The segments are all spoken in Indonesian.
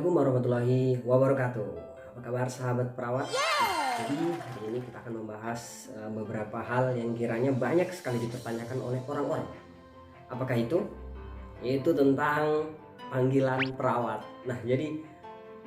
Assalamualaikum warahmatullahi wabarakatuh. Apa kabar sahabat perawat? Jadi hari ini kita akan membahas beberapa hal yang kiranya banyak sekali dipertanyakan oleh orang-orang. Apakah itu? Yaitu tentang panggilan perawat. Nah, jadi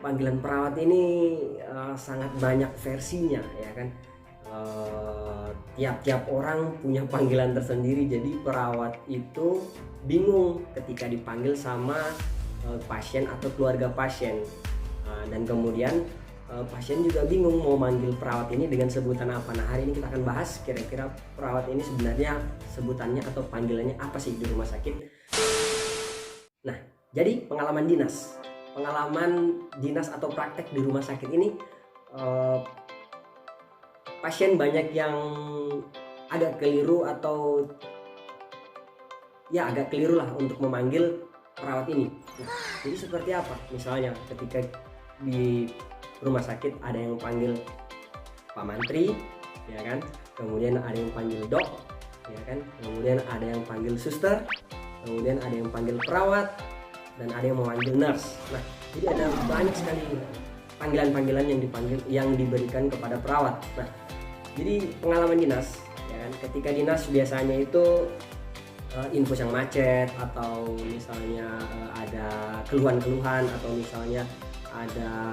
panggilan perawat ini sangat banyak versinya, ya kan? Tiap-tiap orang punya panggilan tersendiri. Jadi perawat itu bingung ketika dipanggil sama pasien atau keluarga pasien, dan kemudian pasien juga bingung mau manggil perawat ini dengan sebutan apa. Nah, hari ini kita akan bahas kira-kira perawat ini sebenarnya sebutannya atau panggilannya apa sih di rumah sakit. Nah, jadi pengalaman dinas atau praktek di rumah sakit ini, pasien banyak yang agak keliru atau ya agak keliru lah untuk memanggil perawat ini. Nah, jadi seperti apa? Misalnya ketika di rumah sakit ada yang panggil Pak Mantri, ya kan? Kemudian ada yang panggil dok, ya kan? Kemudian ada yang panggil suster, kemudian ada yang panggil perawat, dan ada yang memanggil nurse. Nah, jadi ada banyak sekali panggilan-panggilan yang diberikan kepada perawat. Nah, jadi pengalaman dinas, ya kan? Ketika dinas biasanya itu infus yang macet, atau misalnya ada keluhan-keluhan, atau misalnya ada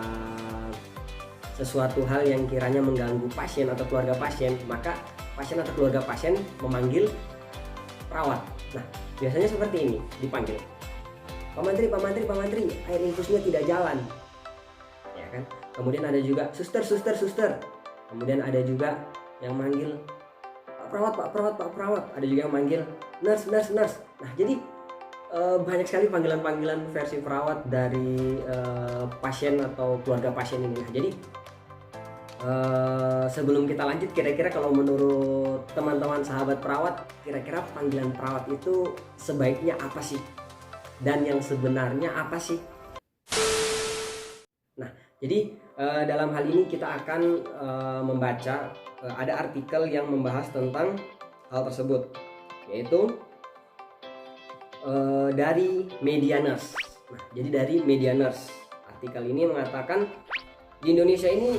sesuatu hal yang kiranya mengganggu pasien atau keluarga pasien, maka pasien atau keluarga pasien memanggil perawat. Nah, biasanya seperti ini dipanggil, Pak Mantri, air infusnya tidak jalan, ya kan? Kemudian ada juga suster. Kemudian ada juga yang manggil Pak perawat. Ada juga yang manggil nurse. Nah, jadi banyak sekali panggilan-panggilan versi perawat dari pasien atau keluarga pasien ini. Nah, jadi sebelum kita lanjut, kira-kira kalau menurut teman-teman sahabat perawat, kira-kira panggilan perawat itu sebaiknya apa sih? Dan yang sebenarnya apa sih? Nah, jadi dalam hal ini kita akan membaca ada artikel yang membahas tentang hal tersebut, yaitu dari Medianers. Nah, jadi dari Medianers, artikel ini mengatakan di Indonesia ini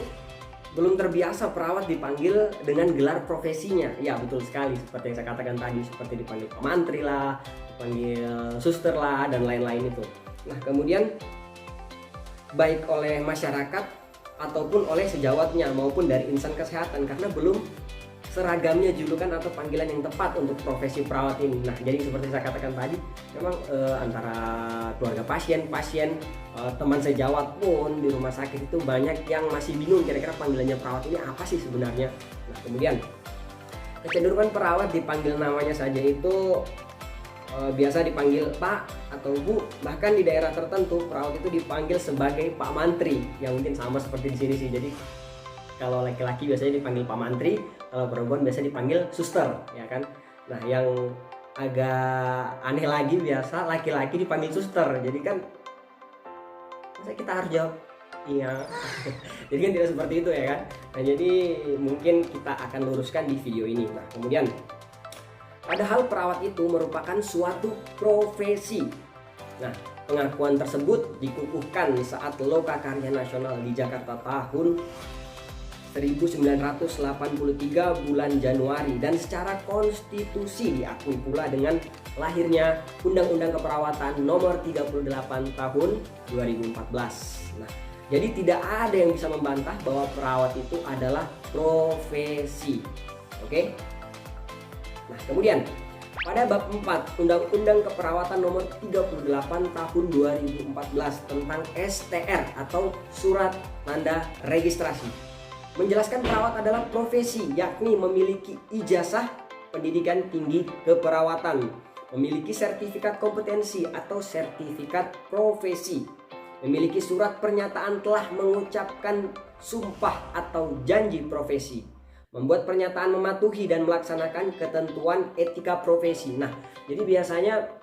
belum terbiasa perawat dipanggil dengan gelar profesinya. Ya, betul sekali, seperti yang saya katakan tadi, seperti dipanggil Pak Mantri lah, dipanggil suster lah, dan lain-lain itu. Nah, kemudian baik oleh masyarakat ataupun oleh sejawatnya maupun dari insan kesehatan, karena belum seragamnya julukan atau panggilan yang tepat untuk profesi perawat ini. Nah, jadi seperti saya katakan tadi, memang antara keluarga pasien, teman sejawat pun di rumah sakit itu banyak yang masih bingung kira-kira panggilannya perawat ini apa sih sebenarnya. Nah, kemudian kecenderungan perawat dipanggil namanya saja itu biasa dipanggil Pak atau Bu. Bahkan di daerah tertentu perawat itu dipanggil sebagai Pak Mantri, yang mungkin sama seperti di sini sih. Jadi kalau laki-laki biasanya dipanggil Pak Mantri, kalau perempuan biasa dipanggil suster, ya kan. Nah, yang agak aneh lagi, biasa laki-laki dipanggil suster. Jadi kan masa kita harus jawab iya. Jadi kan tidak seperti itu, ya kan. Nah, jadi mungkin kita akan luruskan di video ini. Nah, kemudian padahal perawat itu merupakan suatu profesi. Nah, pengakuan tersebut dikukuhkan saat Lokakarya Nasional di Jakarta tahun 1983 bulan Januari, dan secara konstitusi diakui pula dengan lahirnya Undang-Undang Keperawatan Nomor 38 Tahun 2014. Nah, jadi tidak ada yang bisa membantah bahwa perawat itu adalah profesi. Oke? Nah, kemudian pada bab 4 Undang-Undang Keperawatan Nomor 38 Tahun 2014 tentang STR atau Surat Tanda Registrasi menjelaskan perawat adalah profesi, yakni memiliki ijazah pendidikan tinggi keperawatan, memiliki sertifikat kompetensi atau sertifikat profesi, memiliki surat pernyataan telah mengucapkan sumpah atau janji profesi, membuat pernyataan mematuhi dan melaksanakan ketentuan etika profesi. Nah, jadi biasanya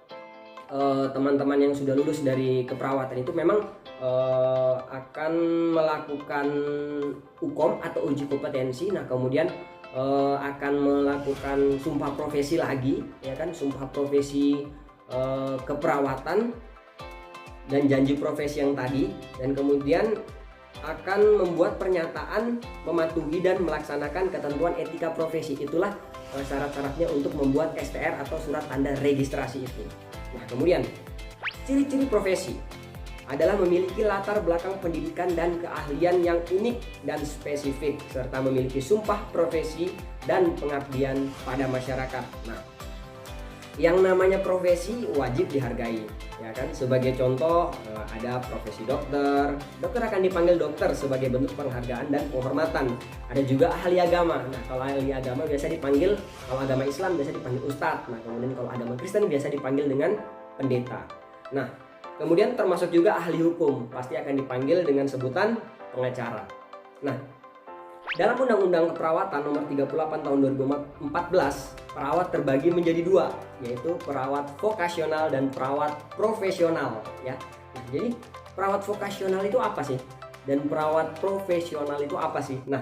teman-teman yang sudah lulus dari keperawatan itu memang akan melakukan UKOM atau uji kompetensi. Nah, kemudian akan melakukan sumpah profesi lagi, ya kan, sumpah profesi keperawatan. dan janji profesi yang tadi, dan kemudian akan membuat pernyataan mematuhi dan melaksanakan ketentuan etika profesi. Itulah syarat-syaratnya untuk membuat STR atau surat tanda registrasi itu. Nah, kemudian ciri-ciri profesi adalah memiliki latar belakang pendidikan dan keahlian yang unik dan spesifik, serta memiliki sumpah profesi dan pengabdian pada masyarakat. Nah, yang namanya profesi wajib dihargai, ya kan? Sebagai contoh ada profesi dokter. Dokter akan dipanggil dokter sebagai bentuk penghargaan dan penghormatan. Ada juga ahli agama. Nah, kalau ahli agama biasa dipanggil, kalau agama Islam biasa dipanggil ustadz. Nah, kemudian kalau agama Kristen biasa dipanggil dengan pendeta. Nah, kemudian termasuk juga ahli hukum, pasti akan dipanggil dengan sebutan pengacara. Nah, dalam Undang-Undang Keperawatan Nomor 38 Tahun 2014, perawat terbagi menjadi dua, yaitu perawat vokasional dan perawat profesional, ya. Nah, jadi perawat vokasional itu apa sih? Dan perawat profesional itu apa sih? Nah,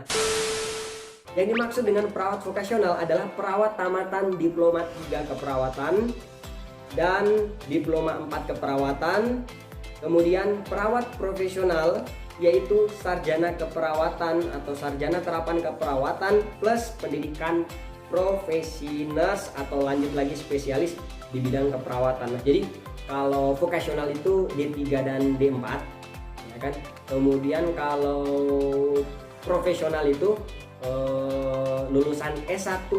yang dimaksud dengan perawat vokasional adalah perawat tamatan diploma 3 keperawatan dan diploma 4 keperawatan. Kemudian perawat profesional yaitu sarjana keperawatan atau sarjana terapan keperawatan plus pendidikan profesi nurse atau lanjut lagi spesialis di bidang keperawatan. Nah, jadi kalau vokasional itu D3 dan D4, ya kan. Kemudian kalau profesional itu lulusan S1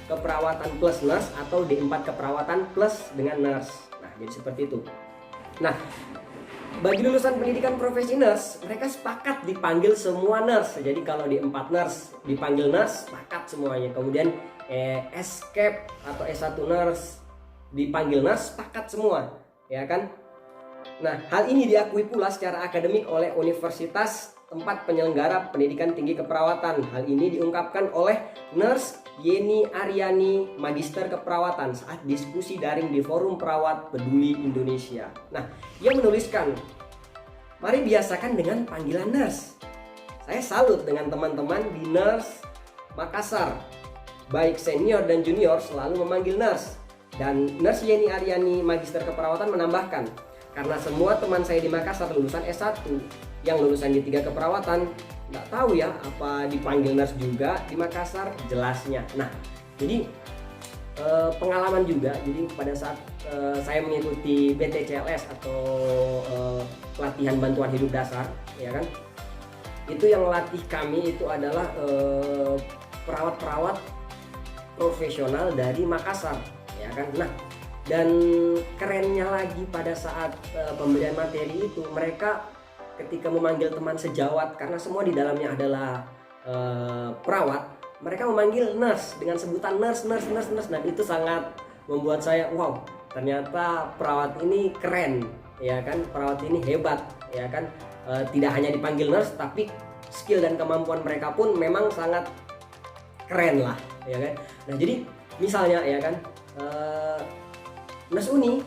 keperawatan plus nurse atau D4 keperawatan plus dengan nurse. Nah, jadi seperti itu. Nah, bagi lulusan pendidikan profesi nurse, mereka sepakat dipanggil semua nurse. Jadi kalau D4 nurse dipanggil nurse, sepakat semuanya. Kemudian S-Cap atau S1 nurse dipanggil nurse, sepakat semua, ya kan? Nah, hal ini diakui pula secara akademik oleh universitas tempat penyelenggara pendidikan tinggi keperawatan. Hal ini diungkapkan oleh Nurse Yeni Aryani, Magister Keperawatan saat diskusi daring di Forum Perawat Peduli Indonesia. Nah, ia menuliskan, mari biasakan dengan panggilan nurse. Saya salut dengan teman-teman di Nurse Makassar, baik senior dan junior selalu memanggil nurse. Dan Nurse Yeni Aryani, Magister Keperawatan menambahkan, karena semua teman saya di Makassar lulusan S1, yang lulusan D3 keperawatan nggak tahu ya apa dipanggil nurse juga di Makassar jelasnya. Nah, jadi pengalaman juga. Jadi pada saat saya mengikuti BTCLS atau pelatihan bantuan hidup dasar, ya kan, itu yang latih kami itu adalah perawat-perawat profesional dari Makassar, ya kan. Nah, dan kerennya lagi pada saat pemberian materi itu, mereka ketika memanggil teman sejawat, karena semua di dalamnya adalah perawat, mereka memanggil nurse dengan sebutan nurse. Dan itu sangat membuat saya, wow, ternyata perawat ini keren, ya kan, perawat ini hebat, ya kan. Tidak hanya dipanggil nurse, tapi skill dan kemampuan mereka pun memang sangat keren lah, ya kan. Nah, jadi misalnya, ya kan, Nurse Uni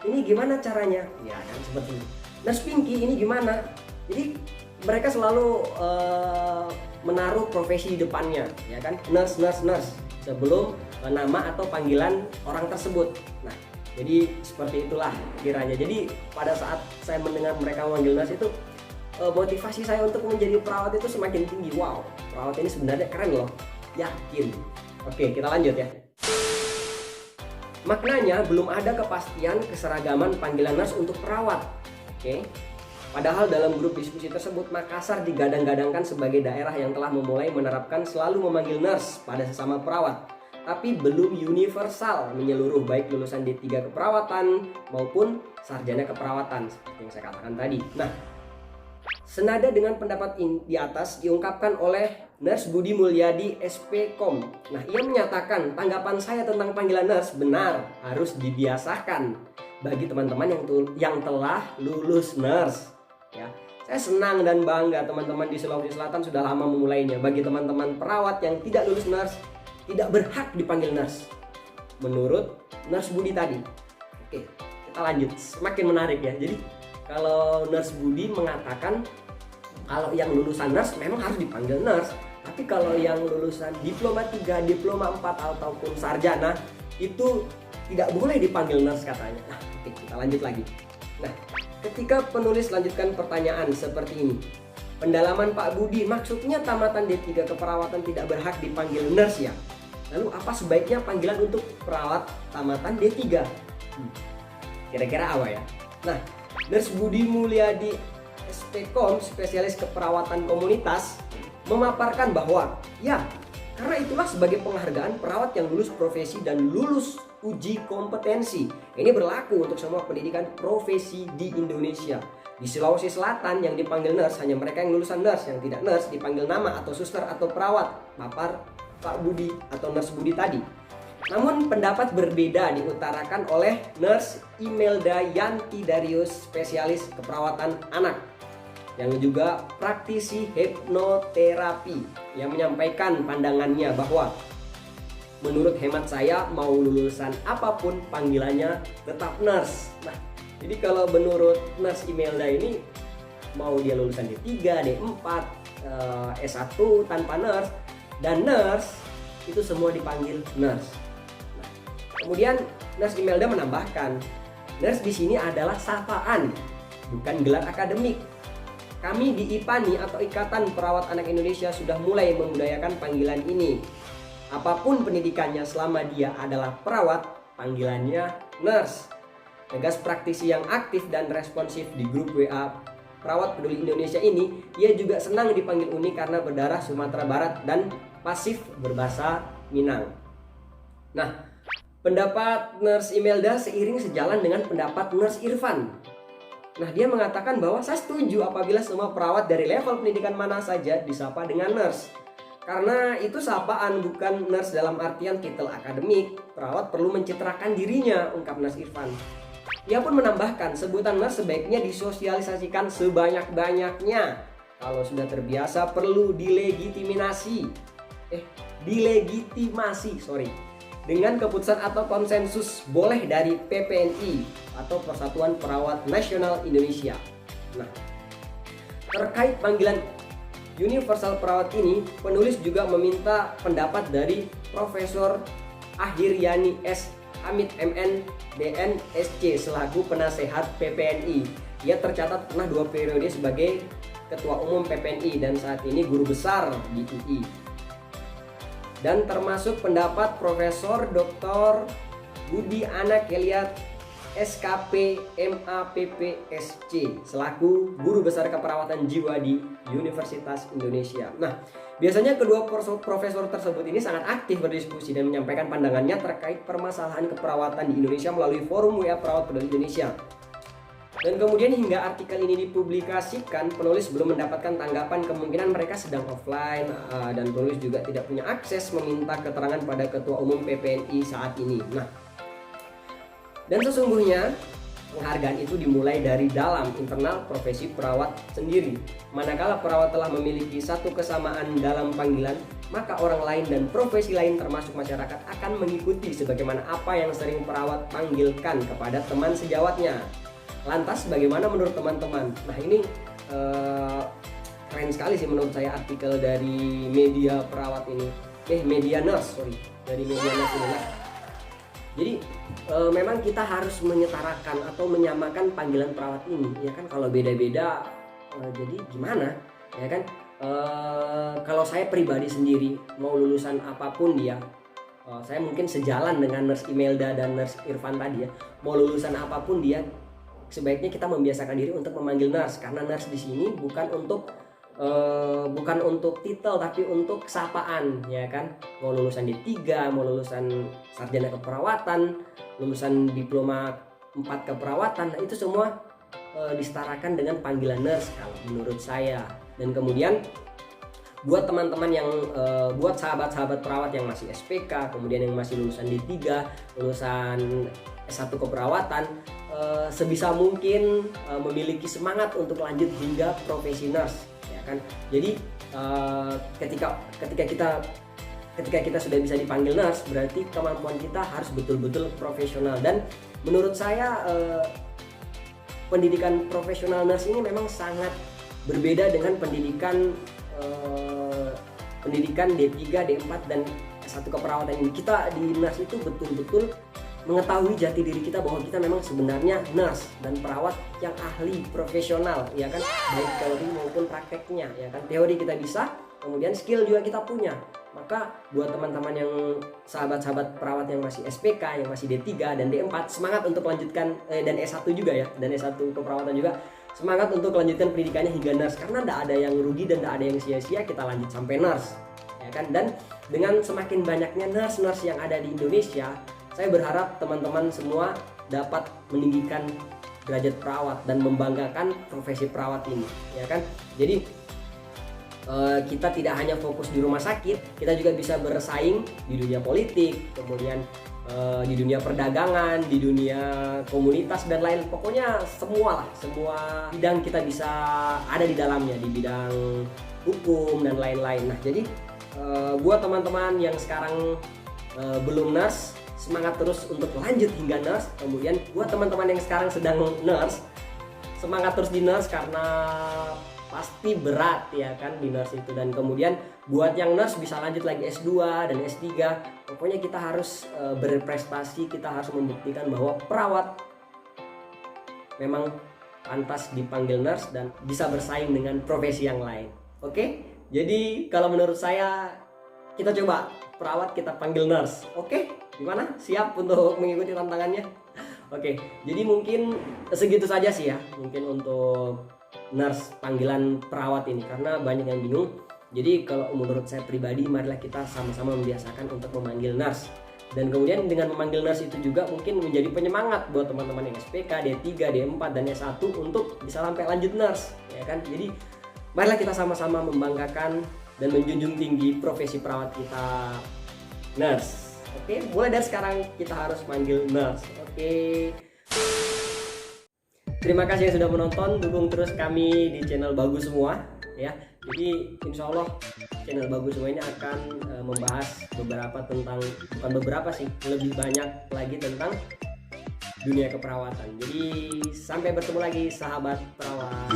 ini gimana caranya, ya kan, seperti ini. Nurse Pinky ini gimana? Jadi mereka selalu menaruh profesi di depannya, ya kan, nurse sebelum nama atau panggilan orang tersebut. Nah, jadi seperti itulah kiranya. Jadi pada saat saya mendengar mereka memanggil nurse itu, motivasi saya untuk menjadi perawat itu semakin tinggi. Wow, perawat ini sebenarnya keren loh, yakin. Oke, kita lanjut ya. Maknanya belum ada kepastian keseragaman panggilan nurse untuk perawat. Oke. Padahal dalam grup diskusi tersebut, Makassar digadang-gadangkan sebagai daerah yang telah memulai menerapkan selalu memanggil nurse pada sesama perawat, tapi belum universal menyeluruh baik lulusan D3 keperawatan maupun sarjana keperawatan seperti yang saya katakan tadi. Nah, senada dengan pendapat di atas diungkapkan oleh Nurse Budi Mulyadi SPKOM. Nah, ia menyatakan tanggapan saya tentang panggilan nurse benar harus dibiasakan bagi teman-teman yang telah lulus nurse, ya. Saya senang dan bangga teman-teman di Sulawesi Selatan sudah lama memulainya. Bagi teman-teman perawat yang tidak lulus nurse, tidak berhak dipanggil nurse menurut Nurse Budi tadi. Oke, kita lanjut, semakin menarik ya. Jadi kalau Nurse Budi mengatakan kalau yang lulusan nurse memang harus dipanggil nurse, tapi kalau yang lulusan diploma 3, diploma 4 ataupun sarjana itu tidak boleh dipanggil nurse katanya. Nah, oke, kita lanjut lagi. Nah, ketika penulis lanjutkan pertanyaan seperti ini, pendalaman Pak Budi, maksudnya tamatan D3 keperawatan tidak berhak dipanggil nurse ya? Lalu apa sebaiknya panggilan untuk perawat tamatan D3? Kira-kira apa ya? Nah, Nurse Budi Mulyadi SPKOM, spesialis keperawatan komunitas, memaparkan bahwa ya, karena itulah sebagai penghargaan perawat yang lulus profesi dan lulus uji kompetensi. Ini berlaku untuk semua pendidikan profesi di Indonesia. Di Sulawesi Selatan yang dipanggil nurse hanya mereka yang lulusan nurse, yang tidak nurse dipanggil nama atau suster atau perawat. Papar Pak Budi atau Nurse Budi tadi. Namun pendapat berbeda diutarakan oleh Nurse Imelda Yanti Darius, spesialis keperawatan anak yang juga praktisi hipnoterapi, yang menyampaikan pandangannya bahwa menurut hemat saya mau lulusan apapun panggilannya tetap nurse. Nah, jadi kalau menurut Nurse Imelda ini mau dia lulusan D3, D4, S1 tanpa nurse dan nurse itu semua dipanggil nurse. Nah, kemudian Nurse Imelda menambahkan, nurse di sini adalah sapaan, bukan gelar akademik. Kami di IPANI atau Ikatan Perawat Anak Indonesia sudah mulai membudayakan panggilan ini. Apapun pendidikannya selama dia adalah perawat, panggilannya nurse. Tegas praktisi yang aktif dan responsif di grup WA Perawat Peduli Indonesia ini, ia juga senang dipanggil Uni karena berdarah Sumatera Barat dan pasif berbahasa Minang. Nah, pendapat Nurse Imelda seiring sejalan dengan pendapat Nurse Irfan. Nah, dia mengatakan bahwa saya setuju apabila semua perawat dari level pendidikan mana saja disapa dengan nurse. Karena itu sapaan, bukan nurse dalam artian titel akademik. Perawat perlu mencitrakan dirinya, ungkap Nurse Irfan. Ia pun menambahkan, sebutan nurse sebaiknya disosialisasikan sebanyak-banyaknya. Kalau sudah terbiasa perlu dilegitimasi dengan keputusan atau konsensus boleh dari PPNI atau Persatuan Perawat Nasional Indonesia. Nah, terkait panggilan universal perawat ini, penulis juga meminta pendapat dari Profesor Ahiryani S. Hamid MN DNSC selaku penasehat PPNI. Ia tercatat pernah 2 periode sebagai Ketua Umum PPNI dan saat ini guru besar di UI. Dan termasuk pendapat Profesor Dr. Budi Ana Keliat SKP MAPPSC selaku guru besar keperawatan jiwa di Universitas Indonesia. Nah, biasanya kedua profesor tersebut ini sangat aktif berdiskusi dan menyampaikan pandangannya terkait permasalahan keperawatan di Indonesia melalui forum WA Perawat Peduli Indonesia. Dan kemudian hingga artikel ini dipublikasikan, penulis belum mendapatkan tanggapan, kemungkinan mereka sedang offline dan penulis juga tidak punya akses meminta keterangan pada Ketua Umum PPNI saat ini. Nah, dan sesungguhnya penghargaan itu dimulai dari dalam internal profesi perawat sendiri. Manakala perawat telah memiliki satu kesamaan dalam panggilan, maka orang lain dan profesi lain termasuk masyarakat akan mengikuti sebagaimana apa yang sering perawat panggilkan kepada teman sejawatnya. Lantas bagaimana menurut teman-teman? Nah, ini keren sekali sih menurut saya artikel dari media perawat ini. Media nurse, dari media nurse ini. Nah, jadi memang kita harus menyetarakan atau menyamakan panggilan perawat ini, ya kan? Kalau beda-beda, jadi gimana? Ya kan? Kalau saya pribadi sendiri mau lulusan apapun dia, saya mungkin sejalan dengan Nurse Imelda dan Nurse Irfan tadi ya. Mau lulusan apapun dia, sebaiknya kita membiasakan diri untuk memanggil nurse, karena nurse di sini bukan untuk titel tapi untuk kesapaan, ya kan? Mau lulusan D3, mau lulusan sarjana keperawatan, lulusan diploma 4 keperawatan, nah itu semua disetarakan dengan panggilan nurse kalau menurut saya. Dan kemudian buat teman-teman yang buat sahabat-sahabat perawat yang masih SPK, kemudian yang masih lulusan D3, lulusan S1 keperawatan, sebisa mungkin memiliki semangat untuk lanjut hingga profesi nurse, ya kan? Jadi ketika kita sudah bisa dipanggil nurse, berarti kemampuan kita harus betul-betul profesional. Dan menurut saya pendidikan profesional nurse ini memang sangat berbeda dengan pendidikan D3, D4 dan S1 keperawatan ini. Kita di nurse itu betul-betul mengetahui jati diri kita bahwa kita memang sebenarnya nurse dan perawat yang ahli profesional, ya kan, baik teori maupun prakteknya, ya kan. Teori kita bisa, kemudian skill juga kita punya. Maka buat teman-teman yang sahabat-sahabat perawat yang masih SPK, yang masih D3 dan D4, semangat untuk lanjutkan dan S1 juga ya, dan S1 keperawatan juga, semangat untuk lanjutkan pendidikannya hingga nurse, karena tidak ada yang rugi dan tidak ada yang sia-sia kita lanjut sampai nurse, ya kan. Dan dengan semakin banyaknya nurse-nurse yang ada di Indonesia, saya berharap teman-teman semua dapat meninggikan derajat perawat dan membanggakan profesi perawat ini, ya kan. Jadi kita tidak hanya fokus di rumah sakit, kita juga bisa bersaing di dunia politik, kemudian di dunia perdagangan, di dunia komunitas dan lain, pokoknya semua bidang kita bisa ada di dalamnya, di bidang hukum dan lain-lain. Nah, jadi buat teman-teman yang sekarang belum nurse, semangat terus untuk lanjut hingga nurse. Kemudian buat teman-teman yang sekarang sedang nurse, semangat terus di nurse karena pasti berat, ya kan, di nurse itu. Dan kemudian buat yang nurse bisa lanjut lagi S2 dan S3. Pokoknya kita harus berprestasi, kita harus membuktikan bahwa perawat memang pantas dipanggil nurse dan bisa bersaing dengan profesi yang lain. Oke? Jadi kalau menurut saya kita coba perawat kita panggil nurse. Oke? Gimana? Siap untuk mengikuti tantangannya? Oke, jadi mungkin segitu saja sih ya, mungkin untuk nurse panggilan perawat ini, karena banyak yang bingung. Jadi kalau menurut saya pribadi, marilah kita sama-sama membiasakan untuk memanggil nurse. Dan kemudian dengan memanggil nurse itu juga mungkin menjadi penyemangat buat teman-teman yang SPK, D3, D4, dan S1 untuk bisa sampai lanjut nurse, ya kan. Jadi marilah kita sama-sama membanggakan dan menjunjung tinggi profesi perawat kita, nurse. Oke, mulai dari sekarang kita harus manggil nurse. Oke. Terima kasih yang sudah menonton, dukung terus kami di channel Bagus Semua ya. Jadi insya Allah channel Bagus Semua ini akan membahas lebih banyak lagi tentang dunia keperawatan. Jadi sampai bertemu lagi sahabat perawat.